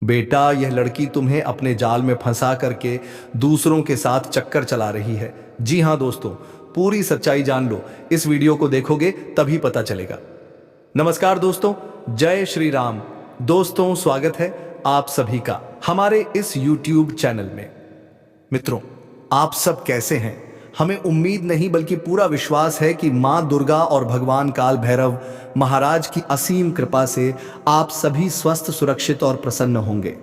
बेटा, यह लड़की तुम्हें अपने जाल में फंसा करके दूसरों के साथ चक्कर चला रही है। जी हाँ दोस्तों, पूरी सच्चाई जान लो, इस वीडियो को देखोगे तभी पता चलेगा। नमस्कार दोस्तों, जय श्री राम। दोस्तों, स्वागत है आप सभी का हमारे इस YouTube चैनल में। मित्रों, आप सब कैसे हैं? हमें उम्मीद नहीं बल्कि पूरा विश्वास है कि मां दुर्गा और भगवान काल भैरव महाराज की असीम कृपा से आप सभी स्वस्थ, सुरक्षित और प्रसन्न होंगे।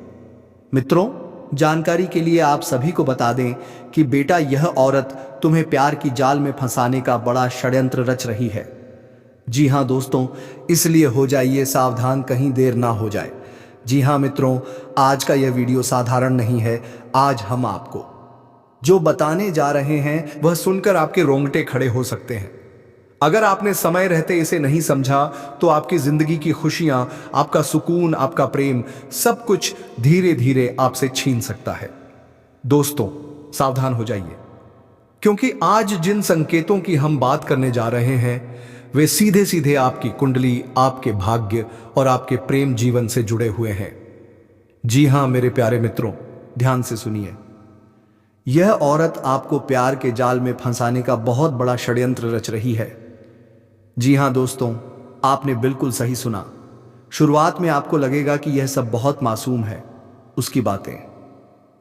मित्रों, जानकारी के लिए आप सभी को बता दें कि बेटा, यह औरत तुम्हें प्यार की जाल में फंसाने का बड़ा षड्यंत्र रच रही है। जी हाँ दोस्तों, इसलिए हो जाइए सावधान, कहीं देर ना हो जाए। जी हाँ मित्रों, आज का यह वीडियो साधारण नहीं है। आज हम आपको जो बताने जा रहे हैं वह सुनकर आपके रोंगटे खड़े हो सकते हैं। अगर आपने समय रहते इसे नहीं समझा तो आपकी जिंदगी की खुशियां, आपका सुकून, आपका प्रेम, सब कुछ धीरे धीरे आपसे छीन सकता है। दोस्तों, सावधान हो जाइए, क्योंकि आज जिन संकेतों की हम बात करने जा रहे हैं वे सीधे सीधे आपकी कुंडली, आपके भाग्य और आपके प्रेम जीवन से जुड़े हुए हैं। जी हां मेरे प्यारे मित्रों, ध्यान से सुनिए। यह औरत आपको प्यार के जाल में फंसाने का बहुत बड़ा षड्यंत्र रच रही है। जी हां दोस्तों, आपने बिल्कुल सही सुना। शुरुआत में आपको लगेगा कि यह सब बहुत मासूम है। उसकी बातें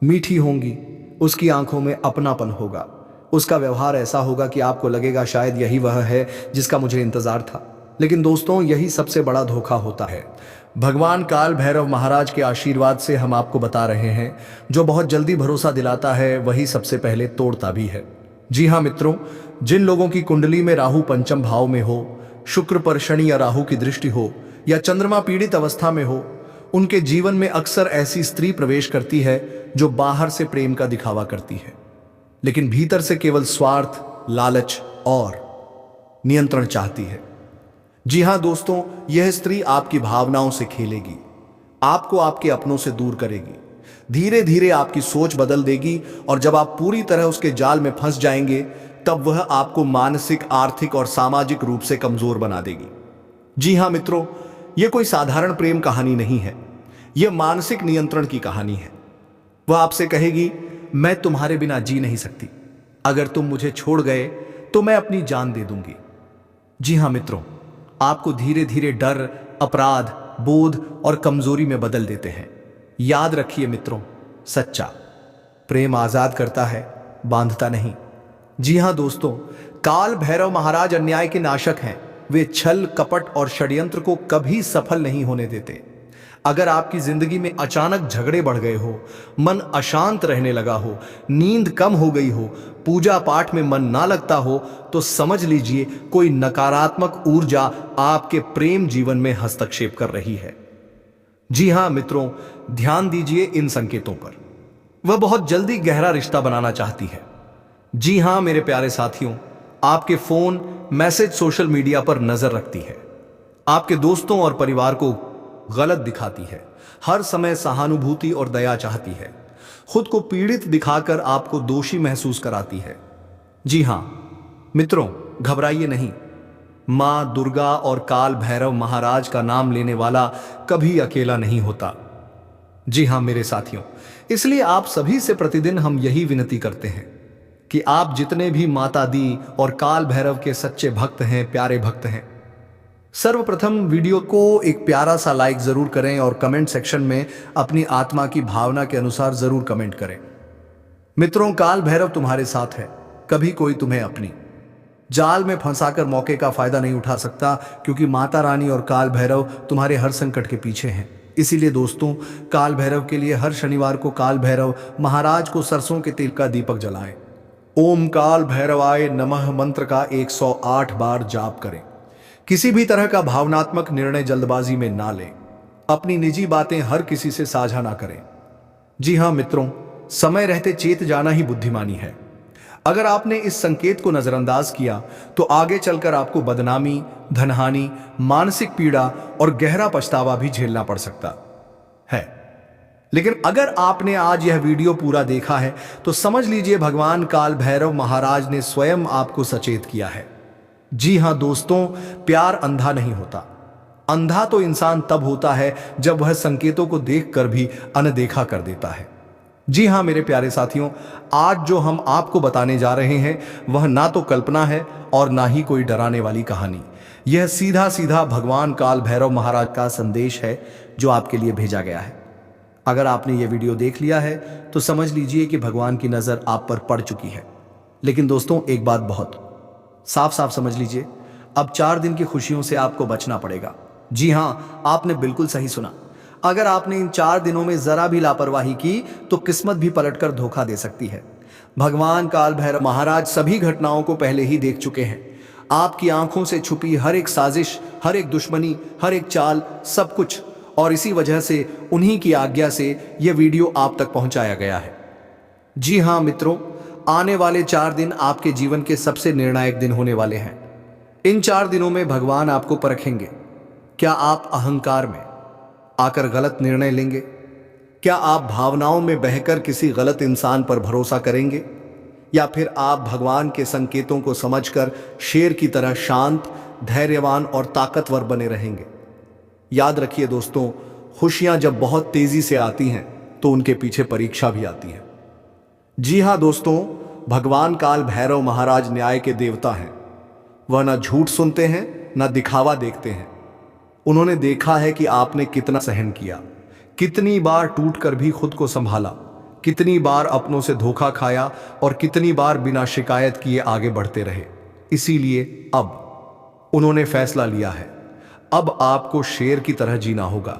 मीठी होंगी, उसकी आंखों में अपनापन होगा, उसका व्यवहार ऐसा होगा कि आपको लगेगा शायद यही वह है जिसका मुझे इंतजार था। लेकिन दोस्तों, यही सबसे बड़ा धोखा होता है। भगवान काल भैरव महाराज के आशीर्वाद से हम आपको बता रहे हैं, जो बहुत जल्दी भरोसा दिलाता है वही सबसे पहले तोड़ता भी है। जी हाँ मित्रों, जिन लोगों की कुंडली में राहु पंचम भाव में हो, शुक्र पर शनि या राहु की दृष्टि हो, या चंद्रमा पीड़ित अवस्था में हो, उनके जीवन में अक्सर ऐसी स्त्री प्रवेश करती है जो बाहर से प्रेम का दिखावा करती है, लेकिन भीतर से केवल स्वार्थ, लालच और नियंत्रण चाहती है। जी हां दोस्तों, यह स्त्री आपकी भावनाओं से खेलेगी, आपको आपके अपनों से दूर करेगी, धीरे धीरे आपकी सोच बदल देगी, और जब आप पूरी तरह उसके जाल में फंस जाएंगे तब वह आपको मानसिक, आर्थिक और सामाजिक रूप से कमजोर बना देगी। जी हां मित्रों, यह कोई साधारण प्रेम कहानी नहीं है, यह मानसिक नियंत्रण की कहानी है। वह आपसे कहेगी, मैं तुम्हारे बिना जी नहीं सकती, अगर तुम मुझे छोड़ गए तो मैं अपनी जान दे दूंगी। जी हां मित्रों, आपको धीरे धीरे डर, अपराध बोध और कमजोरी में बदल देते हैं। याद रखिए मित्रों, सच्चा प्रेम आजाद करता है, बांधता नहीं। जी हां दोस्तों, काल भैरव महाराज अन्याय के नाशक हैं। वे छल, कपट और षड्यंत्र को कभी सफल नहीं होने देते। अगर आपकी जिंदगी में अचानक झगड़े बढ़ गए हो, मन अशांत रहने लगा हो, नींद कम हो गई हो, पूजा पाठ में मन ना लगता हो, तो समझ लीजिए कोई नकारात्मक ऊर्जा आपके प्रेम जीवन में हस्तक्षेप कर रही है। जी हां मित्रों, ध्यान दीजिए इन संकेतों पर। वह बहुत जल्दी गहरा रिश्ता बनाना चाहती है। जी हां मेरे प्यारे साथियों, आपके फोन, मैसेज, सोशल मीडिया पर नजर रखती है, आपके दोस्तों और परिवार को गलत दिखाती है, हर समय सहानुभूति और दया चाहती है, खुद को पीड़ित दिखाकर आपको दोषी महसूस कराती है। जी हां मित्रों, घबराइए नहीं। मां दुर्गा और काल भैरव महाराज का नाम लेने वाला कभी अकेला नहीं होता। जी हां मेरे साथियों, इसलिए आप सभी से प्रतिदिन हम यही विनती करते हैं कि आप जितने भी माता दी और काल भैरव के सच्चे भक्त हैं, प्यारे भक्त हैं, सर्वप्रथम वीडियो को एक प्यारा सा लाइक जरूर करें और कमेंट सेक्शन में अपनी आत्मा की भावना के अनुसार जरूर कमेंट करें। मित्रों, काल भैरव तुम्हारे साथ है, कभी कोई तुम्हें अपनी जाल में फंसाकर मौके का फायदा नहीं उठा सकता, क्योंकि माता रानी और काल भैरव तुम्हारे हर संकट के पीछे हैं। इसीलिए दोस्तों, काल भैरव के लिए हर शनिवार को काल भैरव महाराज को सरसों के तेल का दीपक जलाएं। ओम काल भैरवाय नमः मंत्र का 108 बार जाप करें। किसी भी तरह का भावनात्मक निर्णय जल्दबाजी में ना लें। अपनी निजी बातें हर किसी से साझा ना करें। जी हां मित्रों, समय रहते चेत जाना ही बुद्धिमानी है। अगर आपने इस संकेत को नजरअंदाज किया तो आगे चलकर आपको बदनामी, धनहानि, मानसिक पीड़ा और गहरा पछतावा भी झेलना पड़ सकता है। लेकिन अगर आपने आज यह वीडियो पूरा देखा है तो समझ लीजिए भगवान काल भैरव महाराज ने स्वयं आपको सचेत किया है। जी हां दोस्तों, प्यार अंधा नहीं होता। अंधा तो इंसान तब होता है जब वह संकेतों को देखकर भी अनदेखा कर देता है। जी हाँ मेरे प्यारे साथियों, आज जो हम आपको बताने जा रहे हैं वह ना तो कल्पना है और ना ही कोई डराने वाली कहानी। यह सीधा सीधा भगवान काल भैरव महाराज का संदेश है जो आपके लिए भेजा गया है। अगर आपने यह वीडियो देख लिया है तो समझ लीजिए कि भगवान की नजर आप पर पड़ चुकी है। लेकिन दोस्तों, एक बात बहुत साफ साफ समझ लीजिए, अब 4 दिन की खुशियों से आपको बचना पड़ेगा। जी हाँ, आपने बिल्कुल सही सुना। अगर आपने इन 4 दिनों में जरा भी लापरवाही की तो किस्मत भी पलटकर धोखा दे सकती है। भगवान काल भैरव महाराज सभी घटनाओं को पहले ही देख चुके हैं। आपकी आंखों से छुपी हर एक साजिश, हर एक दुश्मनी, हर एक चाल, सब कुछ। और इसी वजह से उन्हीं की आज्ञा से यह वीडियो आप तक पहुंचाया गया है। जी हाँ मित्रों, आने वाले 4 दिन आपके जीवन के सबसे निर्णायक दिन होने वाले हैं। इन 4 दिनों में भगवान आपको परखेंगे। क्या आप अहंकार में आकर गलत निर्णय लेंगे? क्या आप भावनाओं में बहकर किसी गलत इंसान पर भरोसा करेंगे? या फिर आप भगवान के संकेतों को समझकर शेर की तरह शांत, धैर्यवान और ताकतवर बने रहेंगे? याद रखिए दोस्तों, खुशियां जब बहुत तेजी से आती हैं तो उनके पीछे परीक्षा भी आती है। जी हाँ दोस्तों, भगवान काल भैरव महाराज न्याय के देवता हैं। वह न झूठ सुनते हैं न दिखावा देखते हैं। उन्होंने देखा है कि आपने कितना सहन किया, कितनी बार टूटकर भी खुद को संभाला, कितनी बार अपनों से धोखा खाया और कितनी बार बिना शिकायत किए आगे बढ़ते रहे। इसीलिए अब उन्होंने फैसला लिया है, अब आपको शेर की तरह जीना होगा।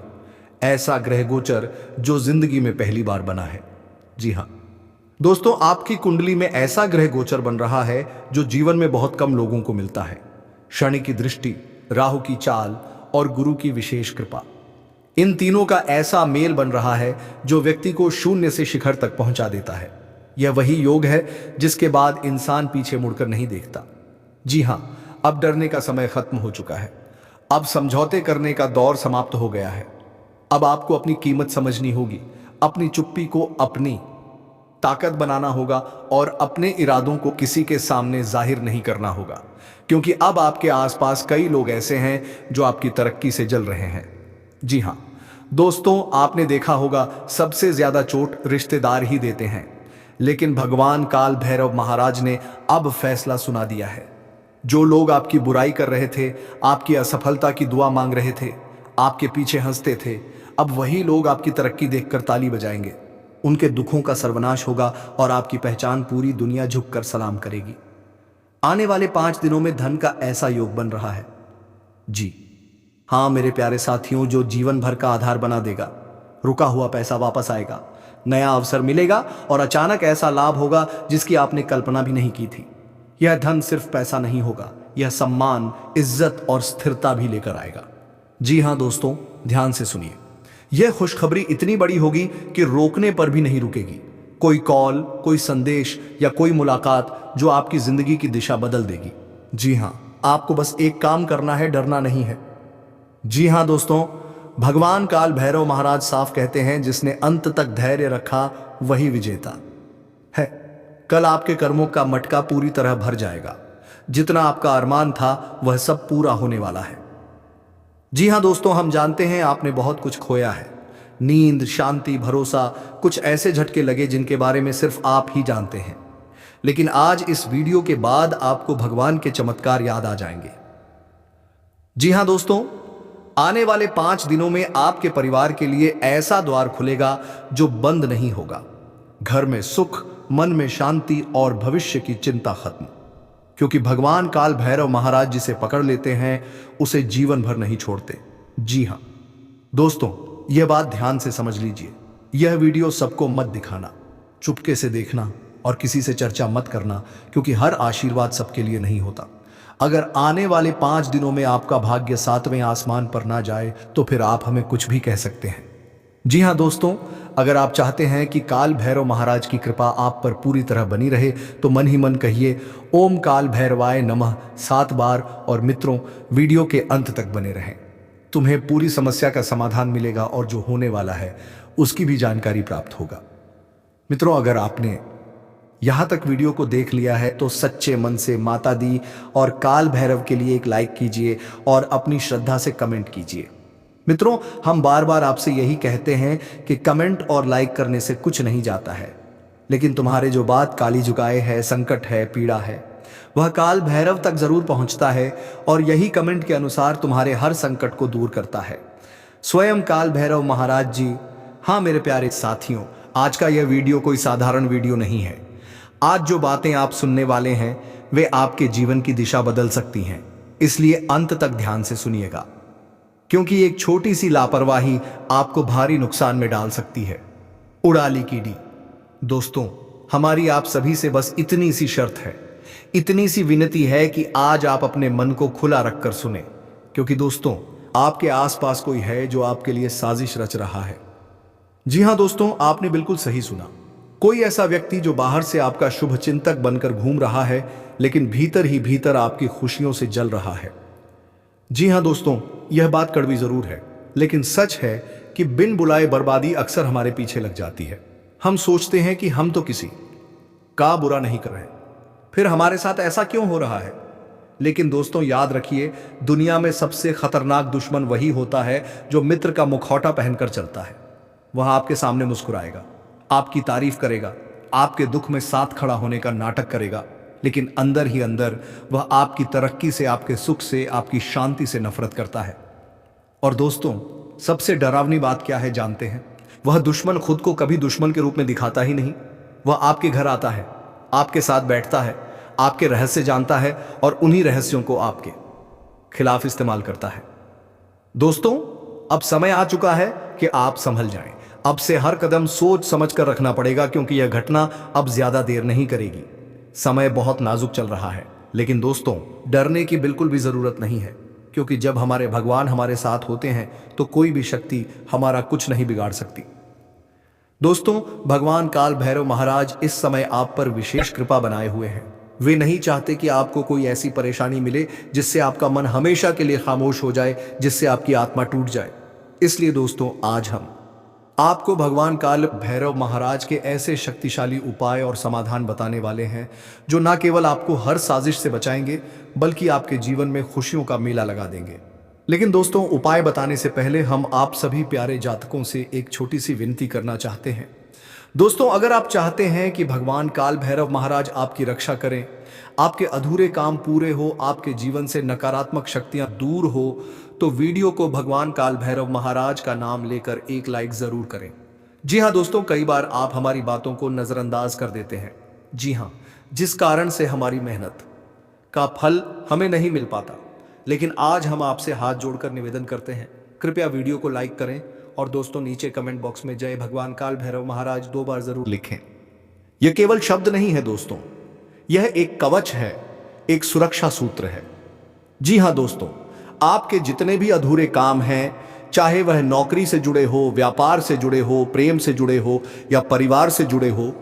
ऐसा ग्रह गोचर जो जिंदगी में पहली बार बना है। जी हाँ दोस्तों, आपकी कुंडली में ऐसा ग्रह गोचर बन रहा है जो जीवन में बहुत कम लोगों को मिलता है। शनि की दृष्टि, राहु की चाल और गुरु की विशेष कृपा, इन तीनों का ऐसा मेल बन रहा है जो व्यक्ति को शून्य से शिखर तक पहुंचा देता है। यह वही योग है जिसके बाद इंसान पीछे मुड़कर नहीं देखता। जी हां, अब डरने का समय खत्म हो चुका है। अब समझौते करने का दौर समाप्त हो गया है। अब आपको अपनी कीमत समझनी होगी, अपनी चुप्पी को अपनी ताकत बनाना होगा और अपने इरादों को किसी के सामने जाहिर नहीं करना होगा, क्योंकि अब आपके आसपास कई लोग ऐसे हैं जो आपकी तरक्की से जल रहे हैं। जी हाँ दोस्तों, आपने देखा होगा सबसे ज्यादा चोट रिश्तेदार ही देते हैं, लेकिन भगवान काल भैरव महाराज ने अब फैसला सुना दिया है। जो लोग आपकी बुराई कर रहे थे, आपकी असफलता की दुआ मांग रहे थे, आपके पीछे हंसते थे, अब वही लोग आपकी तरक्की देखकर ताली बजाएंगे। उनके दुखों का सर्वनाश होगा और आपकी पहचान पूरी दुनिया झुककर सलाम करेगी। आने वाले 5 दिनों में धन का ऐसा योग बन रहा है। जी हाँ मेरे प्यारे साथियों, जो जीवन भर का आधार बना देगा। रुका हुआ पैसा वापस आएगा, नया अवसर मिलेगा और अचानक ऐसा लाभ होगा जिसकी आपने कल्पना भी नहीं की थी। यह धन सिर्फ पैसा नहीं होगा, यह सम्मान, इज्जत और स्थिरता भी लेकर आएगा। जी हाँ दोस्तों, ध्यान से सुनिए। यह खुशखबरी इतनी बड़ी होगी कि रोकने पर भी नहीं रुकेगी। कोई कॉल, कोई संदेश या कोई मुलाकात जो आपकी जिंदगी की दिशा बदल देगी। जी हाँ, आपको बस एक काम करना है, डरना नहीं है। जी हाँ दोस्तों, भगवान काल भैरव महाराज साफ कहते हैं, जिसने अंत तक धैर्य रखा वही विजेता है। कल आपके कर्मों का मटका पूरी तरह भर जाएगा। जितना आपका अरमान था वह सब पूरा होने वाला है। जी हाँ दोस्तों, हम जानते हैं आपने बहुत कुछ खोया है। नींद, शांति, भरोसा, कुछ ऐसे झटके लगे जिनके बारे में सिर्फ आप ही जानते हैं। लेकिन आज इस वीडियो के बाद आपको भगवान के चमत्कार याद आ जाएंगे। जी हाँ दोस्तों, आने वाले 5 दिनों में आपके परिवार के लिए ऐसा द्वार खुलेगा जो बंद नहीं होगा। घर में सुख, मन में शांति और भविष्य की चिंता खत्म। क्योंकि भगवान काल भैरव महाराज जिसे पकड़ लेते हैं उसे जीवन भर नहीं छोड़ते। जी हाँ दोस्तों, यह बात ध्यान से समझ लीजिए। यह वीडियो सबको मत दिखाना, चुपके से देखना और किसी से चर्चा मत करना, क्योंकि हर आशीर्वाद सबके लिए नहीं होता। अगर आने वाले 5 दिनों में आपका भाग्य 7वें आसमान पर ना जाए तो फिर आप हमें कुछ भी कह सकते हैं। जी हाँ दोस्तों, अगर आप चाहते हैं कि काल भैरव महाराज की कृपा आप पर पूरी तरह बनी रहे तो मन ही मन कहिए ओम काल भैरवाय नमः 7 बार और मित्रों, वीडियो के अंत तक बने रहें। तुम्हें पूरी समस्या का समाधान मिलेगा और जो होने वाला है उसकी भी जानकारी प्राप्त होगा। मित्रों, अगर आपने यहाँ तक वीडियो को देख लिया है तो सच्चे मन से माता दी और काल भैरव के लिए एक लाइक कीजिए और अपनी श्रद्धा से कमेंट कीजिए। मित्रों, हम बार बार आपसे यही कहते हैं कि कमेंट और लाइक करने से कुछ नहीं जाता है, लेकिन तुम्हारे जो बात काली जुगाए है, संकट है, पीड़ा है, वह काल भैरव तक जरूर पहुंचता है और यही कमेंट के अनुसार तुम्हारे हर संकट को दूर करता है। स्वयं काल भैरव महाराज जी। हाँ मेरे प्यारे साथियों, आज का यह वीडियो कोई साधारण वीडियो नहीं है। आज जो बातें आप सुनने वाले हैं वे आपके जीवन की दिशा बदल सकती हैं, इसलिए अंत तक ध्यान से सुनिएगा, क्योंकि एक छोटी सी लापरवाही आपको भारी नुकसान में डाल सकती है। उड़ाली कीड़ी। दोस्तों, हमारी आप सभी से बस इतनी सी शर्त है, इतनी सी विनती है कि आज आप अपने मन को खुला रखकर सुने, क्योंकि दोस्तों आपके आसपास कोई है जो आपके लिए साजिश रच रहा है। जी हां दोस्तों, आपने बिल्कुल सही सुना। कोई ऐसा व्यक्ति जो बाहर से आपका शुभ चिंतक बनकर घूम रहा है, लेकिन भीतर ही भीतर आपकी खुशियों से जल रहा है। जी हां दोस्तों, यह बात कड़वी जरूर है, लेकिन सच है कि बिन बुलाए बर्बादी अक्सर हमारे पीछे लग जाती है। हम सोचते हैं कि हम तो किसी का बुरा नहीं कर रहे, फिर हमारे साथ ऐसा क्यों हो रहा है। लेकिन दोस्तों याद रखिए, दुनिया में सबसे खतरनाक दुश्मन वही होता है जो मित्र का मुखौटा पहनकर चलता है। वह आपके सामने मुस्कुराएगा, आपकी तारीफ करेगा, आपके दुख में साथ खड़ा होने का नाटक करेगा, लेकिन अंदर ही अंदर वह आपकी तरक्की से, आपके सुख से, आपकी शांति से नफरत करता है। और दोस्तों सबसे डरावनी बात क्या है जानते हैं? वह दुश्मन खुद को कभी दुश्मन के रूप में दिखाता ही नहीं। वह आपके घर आता है, आपके साथ बैठता है, आपके रहस्य जानता है और उन्हीं रहस्यों को आपके खिलाफ इस्तेमाल करता है। दोस्तों अब समय आ चुका है कि आप संभल जाएं। अब से हर कदम सोच समझ कर रखना पड़ेगा, क्योंकि यह घटना अब ज्यादा देर नहीं करेगी। समय बहुत नाजुक चल रहा है, लेकिन दोस्तों डरने की बिल्कुल भी जरूरत नहीं है, क्योंकि जब हमारे भगवान हमारे साथ होते हैं तो कोई भी शक्ति हमारा कुछ नहीं बिगाड़ सकती। दोस्तों भगवान काल भैरव महाराज इस समय आप पर विशेष कृपा बनाए हुए हैं। वे नहीं चाहते कि आपको कोई ऐसी परेशानी मिले जिससे आपका मन हमेशा के लिए खामोश हो जाए, जिससे आपकी आत्मा टूट जाए। इसलिए दोस्तों आज हम आपको भगवान काल भैरव महाराज के ऐसे शक्तिशाली उपाय और समाधान बताने वाले हैं जो न केवल आपको हर साजिश से बचाएंगे, बल्कि आपके जीवन में खुशियों का मेला लगा देंगे। लेकिन दोस्तों उपाय बताने से पहले हम आप सभी प्यारे जातकों से एक छोटी सी विनती करना चाहते हैं। दोस्तों अगर आप चाहते हैं कि भगवान काल भैरव महाराज आपकी रक्षा करें, आपके अधूरे काम पूरे हो, आपके जीवन से नकारात्मक शक्तियां दूर हो, तो वीडियो को भगवान काल भैरव महाराज का नाम लेकर एक लाइक जरूर करें। जी हाँ दोस्तों, कई बार आप हमारी बातों को नजरअंदाज कर देते हैं। जी हाँ, जिस कारण से हमारी मेहनत का फल हमें नहीं मिल पाता। लेकिन आज हम आपसे हाथ जोड़कर निवेदन करते हैं, कृपया वीडियो को लाइक करें और दोस्तों नीचे कमेंट बॉक्स में जय भगवान काल भैरव महाराज 2 बार जरूर लिखें। यह केवल शब्द नहीं है दोस्तों, यह एक कवच है, एक सुरक्षा सूत्र है। जी हां दोस्तों, आपके जितने भी अधूरे काम हैं, चाहे वह नौकरी से जुड़े हो, व्यापार से जुड़े हो, प्रेम से जुड़े हो या परिवार से जुड़े हो,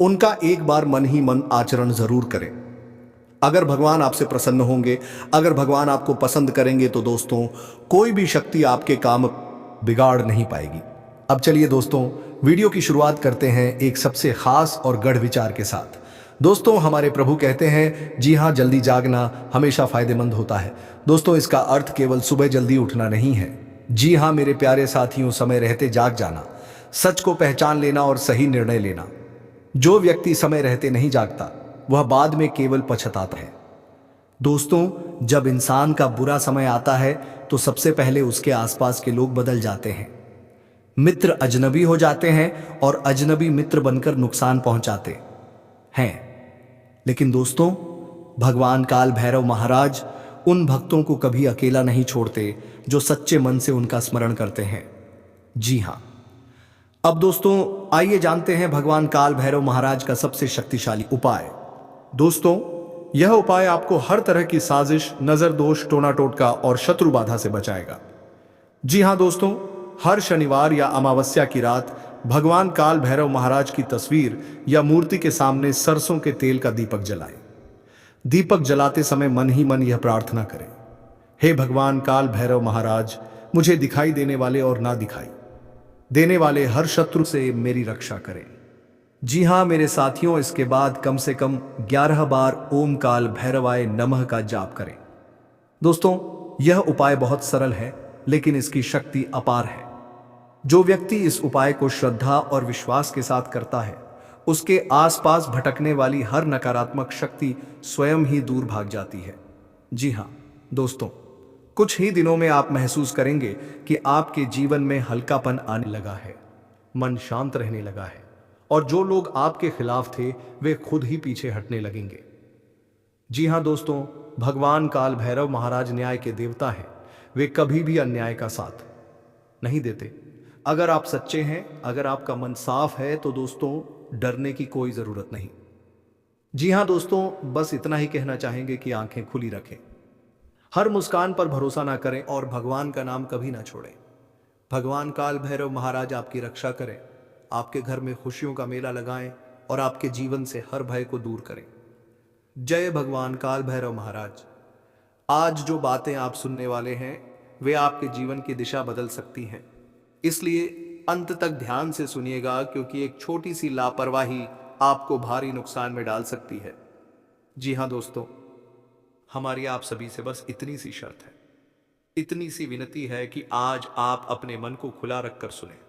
उनका एक बार मन ही मन आचरण जरूर करें। अगर भगवान आपसे प्रसन्न होंगे, अगर भगवान आपको पसंद करेंगे, तो दोस्तों कोई भी शक्ति आपके काम बिगाड़ नहीं पाएगी। अब चलिए दोस्तों वीडियो की शुरुआत करते हैं एक सबसे खास और गढ़ विचार के साथ। दोस्तों हमारे प्रभु कहते हैं, जी हाँ, जल्दी जागना हमेशा फायदेमंद होता है। दोस्तों इसका अर्थ केवल सुबह जल्दी उठना नहीं है। जी हाँ मेरे प्यारे साथियों, समय रहते जाग जाना, सच को पहचान लेना और सही निर्णय लेना। जो व्यक्ति समय रहते नहीं जागता वह बाद में केवल पछताता है। दोस्तों जब इंसान का बुरा समय आता है तो सबसे पहले उसके आसपास के लोग बदल जाते हैं। मित्र अजनबी हो जाते हैं और अजनबी मित्र बनकर नुकसान पहुंचाते हैं। लेकिन दोस्तों भगवान काल भैरव महाराज उन भक्तों को कभी अकेला नहीं छोड़ते जो सच्चे मन से उनका स्मरण करते हैं। जी हाँ, अब दोस्तों आइए जानते हैं भगवान काल भैरव महाराज का सबसे शक्तिशाली उपाय। दोस्तों यह उपाय आपको हर तरह की साजिश, नजर दोष, टोना टोटका और शत्रु बाधा से बचाएगा। जी हां दोस्तों, हर शनिवार या अमावस्या की रात भगवान काल भैरव महाराज की तस्वीर या मूर्ति के सामने सरसों के तेल का दीपक जलाएं। दीपक जलाते समय मन ही मन यह प्रार्थना करें, हे भगवान काल भैरव महाराज, मुझे दिखाई देने वाले और ना दिखाई देने वाले हर शत्रु से मेरी रक्षा करें। जी हाँ मेरे साथियों, इसके बाद कम से कम 11 बार ओम काल भैरवाय नमः का जाप करें। दोस्तों, यह उपाय बहुत सरल है लेकिन इसकी शक्ति अपार है। जो व्यक्ति इस उपाय को श्रद्धा और विश्वास के साथ करता है, उसके आसपास भटकने वाली हर नकारात्मक शक्ति स्वयं ही दूर भाग जाती है। जी हाँ दोस्तों, कुछ ही दिनों में आप महसूस करेंगे कि आपके जीवन में हल्कापन आने लगा है, मन शांत रहने लगा है और जो लोग आपके खिलाफ थे वे खुद ही पीछे हटने लगेंगे। जी हाँ दोस्तों, भगवान काल भैरव महाराज न्याय के देवता हैं। वे कभी भी अन्याय का साथ नहीं देते। अगर आप सच्चे हैं, अगर आपका मन साफ है तो दोस्तों डरने की कोई जरूरत नहीं। जी हाँ दोस्तों, बस इतना ही कहना चाहेंगे कि आंखें खुली रखें, हर मुस्कान पर भरोसा ना करें और भगवान का नाम कभी ना छोड़ें। भगवान काल भैरव महाराज आपकी रक्षा करें, आपके घर में खुशियों का मेला लगाएं और आपके जीवन से हर भय को दूर करें। जय भगवान काल भैरव महाराज। आज जो बातें आप सुनने वाले हैं वे आपके जीवन की दिशा बदल सकती हैं, इसलिए अंत तक ध्यान से सुनिएगा, क्योंकि एक छोटी सी लापरवाही आपको भारी नुकसान में डाल सकती है। जी हाँ दोस्तों, हमारी आप सभी से बस इतनी सी शर्त है, इतनी सी विनती है कि आज आप अपने मन को खुला रखकर सुने,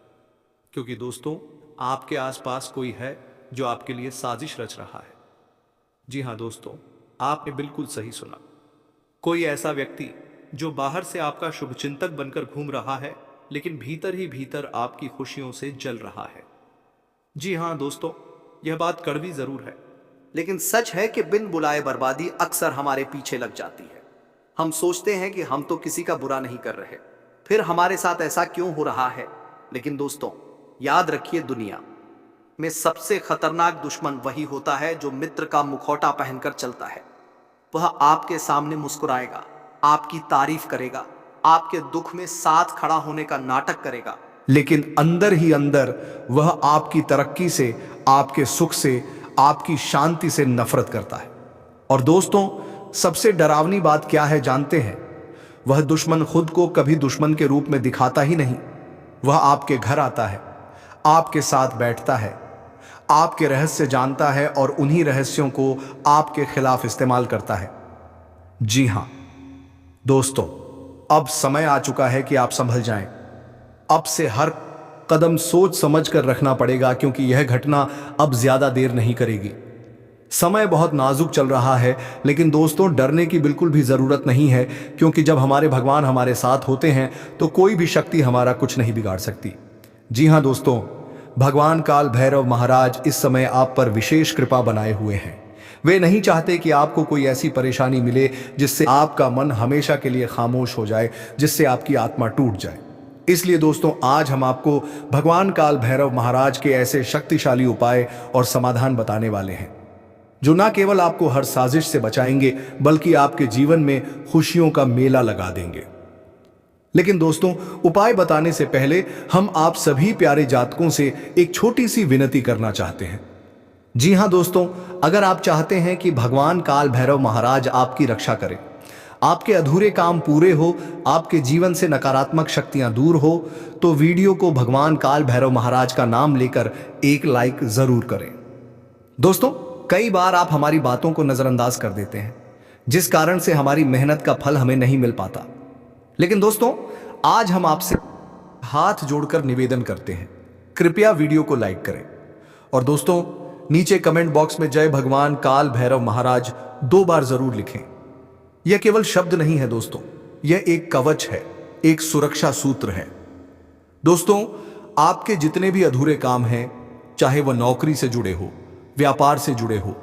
क्योंकि दोस्तों आपके आसपास कोई है जो आपके लिए साजिश रच रहा है। जी हाँ दोस्तों, आपने बिल्कुल सही सुना। कोई ऐसा व्यक्ति जो बाहर से आपका शुभचिंतक बनकर घूम रहा है लेकिन भीतर ही भीतर आपकी खुशियों से जल रहा है। जी हाँ दोस्तों, यह बात कड़वी जरूर है लेकिन सच है कि बिन बुलाए बर्बादी अक्सर हमारे पीछे लग जाती है। हम सोचते हैं कि हम तो किसी का बुरा नहीं कर रहे, फिर हमारे साथ ऐसा क्यों हो रहा है। लेकिन दोस्तों याद रखिए, दुनिया में सबसे खतरनाक दुश्मन वही होता है जो मित्र का मुखौटा पहनकर चलता है। वह आपके सामने मुस्कुराएगा, आपकी तारीफ करेगा, आपके दुख में साथ खड़ा होने का नाटक करेगा, लेकिन अंदर ही अंदर वह आपकी तरक्की से, आपके सुख से, आपकी शांति से नफरत करता है। और दोस्तों सबसे डरावनी बात क्या है जानते हैं? वह दुश्मन खुद को कभी दुश्मन के रूप में दिखाता ही नहीं। वह आपके घर आता है, आपके साथ बैठता है, आपके रहस्य जानता है और उन्हीं रहस्यों को आपके खिलाफ इस्तेमाल करता है। जी हां दोस्तों, अब समय आ चुका है कि आप संभल जाएं। अब से हर कदम सोच समझ कर रखना पड़ेगा, क्योंकि यह घटना अब ज्यादा देर नहीं करेगी। समय बहुत नाजुक चल रहा है, लेकिन दोस्तों डरने की बिल्कुल भी जरूरत नहीं है, क्योंकि जब हमारे भगवान हमारे साथ होते हैं तो कोई भी शक्ति हमारा कुछ नहीं बिगाड़ सकती। जी हां दोस्तों, भगवान काल भैरव महाराज इस समय आप पर विशेष कृपा बनाए हुए हैं। वे नहीं चाहते कि आपको कोई ऐसी परेशानी मिले जिससे आपका मन हमेशा के लिए खामोश हो जाए, जिससे आपकी आत्मा टूट जाए। इसलिए दोस्तों आज हम आपको भगवान काल भैरव महाराज के ऐसे शक्तिशाली उपाय और समाधान बताने वाले हैं, जो न केवल आपको हर साजिश से बचाएंगे बल्कि आपके जीवन में खुशियों का मेला लगा देंगे। लेकिन दोस्तों उपाय बताने से पहले हम आप सभी प्यारे जातकों से एक छोटी सी विनती करना चाहते हैं। जी हां दोस्तों, अगर आप चाहते हैं कि भगवान काल भैरव महाराज आपकी रक्षा करें, आपके अधूरे काम पूरे हो, आपके जीवन से नकारात्मक शक्तियां दूर हो, तो वीडियो को भगवान काल भैरव महाराज का नाम लेकर एक लाइक जरूर करें। दोस्तों कई बार आप हमारी बातों को नजरअंदाज कर देते हैं, जिस कारण से हमारी मेहनत का फल हमें नहीं मिल पाता। लेकिन दोस्तों आज हम आपसे हाथ जोड़कर निवेदन करते हैं, कृपया वीडियो को लाइक करें और दोस्तों नीचे कमेंट बॉक्स में जय भगवान काल भैरव महाराज 2 बार जरूर लिखें। यह केवल शब्द नहीं है दोस्तों, यह एक कवच है, एक सुरक्षा सूत्र है। दोस्तों आपके जितने भी अधूरे काम हैं, चाहे वह नौकरी से जुड़े हो, व्यापार से जुड़े हो,